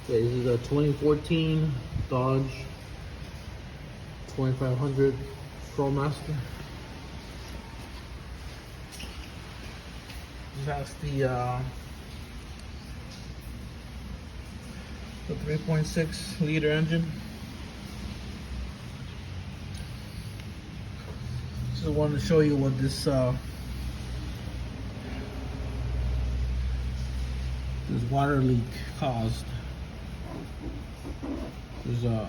Okay, this is a 2014 Dodge 2500 ProMaster. This has the 3.6 liter engine. Just wanted to show you what this water leak caused. There's a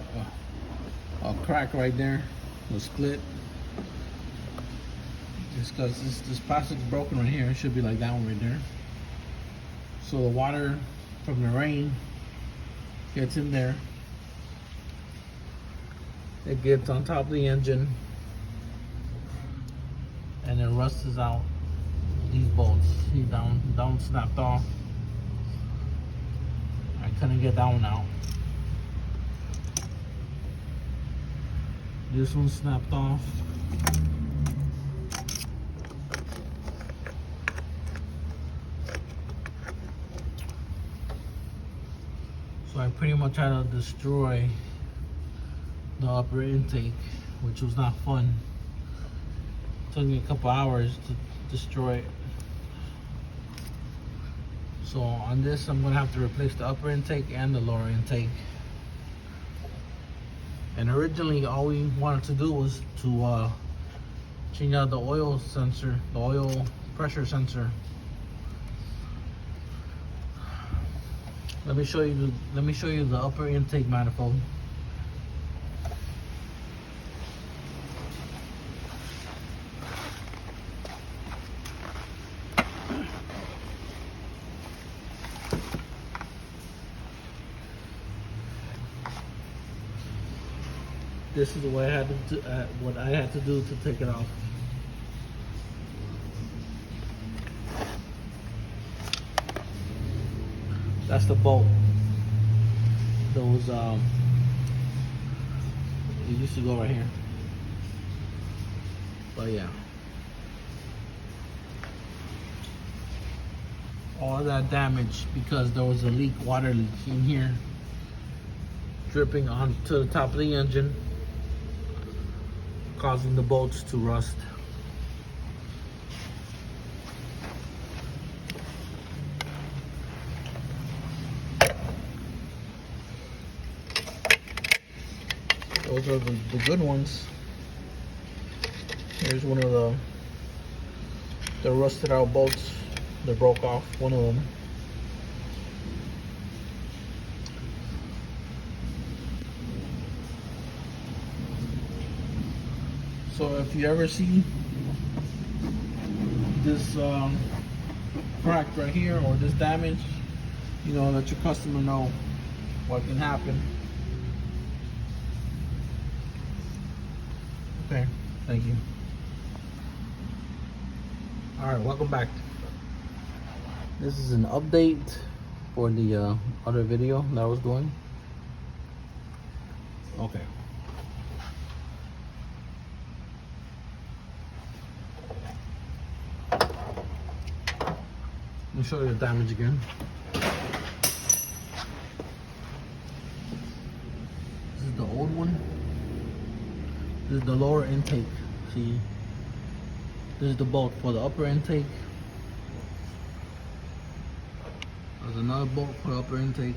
crack right there, a split. It's because this plastic's broken right here. It should be like that one right there. So the water from the rain gets in there. It gets on top of the engine and it rusts out these bolts. See, that one snapped off. I couldn't get that one out. This one snapped off. So I pretty much had to destroy the upper intake, which was not fun. It took me a couple hours to destroy it. So on this, I'm gonna have to replace the upper intake and the lower intake. And originally, all we wanted to do was to change out the oil sensor, the oil pressure sensor. Let me show you the upper intake manifold. This is what I had to do to take it off. That's the bolt. Those it used to go right here. But yeah. All that damage because there was a leak, water leak in here, dripping onto the top of the engine, causing the bolts to rust. Those are the good ones. Here's one of the rusted out bolts that broke off, one of them. So if you ever see this crack right here or this damage, you know, let your customer know what can happen. Okay, thank you. All right, welcome back. This is an update for the other video that I was doing. Okay. Let me show you the damage again. This is the old one. This is the lower intake. See, this is the bolt for the upper intake. There's another bolt for the upper intake.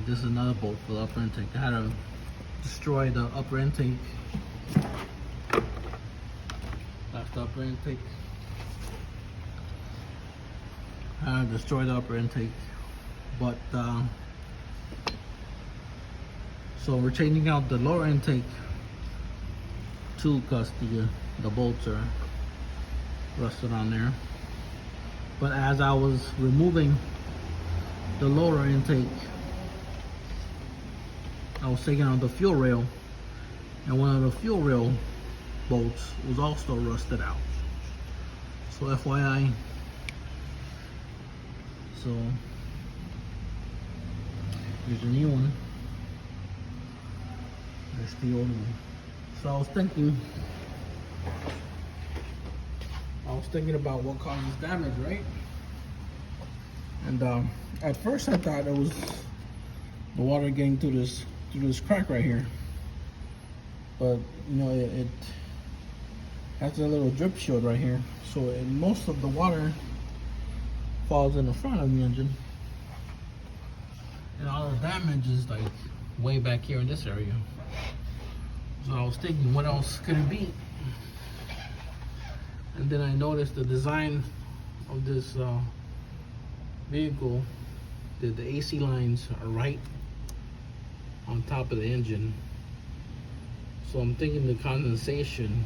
This is another bolt for the upper intake. I had to destroy the upper intake. That's the upper intake. I had to destroy the upper intake. But so we're changing out the lower intake too, because the bolts are rusted on there. But as I was removing the lower intake, I was taking out the fuel rail, and one of the fuel rail bolts was also rusted out. So FYI. So here's a new one. There's the old one. So I was thinking about what causes damage, right? And at first I thought it was the water getting through this crack right here, but you know it has a little drip shield right here, so most of the water falls in the front of the engine, and all the damage is like way back here in this area. So I was thinking, what else could it be? And then I noticed the design of this vehicle, that the AC lines are right on top of the engine. So I'm thinking the condensation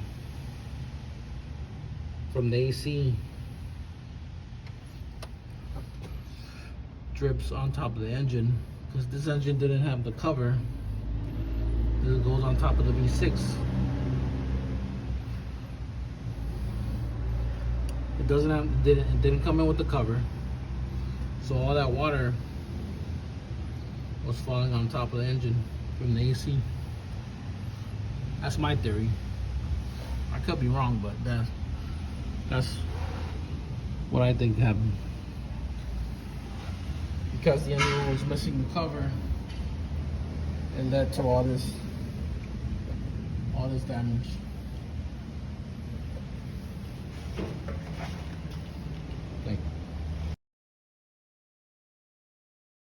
from the AC drips on top of the engine, because this engine didn't have the cover. This goes on top of the V6. It didn't come in with the cover, so all that water was falling on top of the engine from the AC. That's my theory. I could be wrong, but that's what I think happened. Because the engine was missing the cover, it led to all this damage.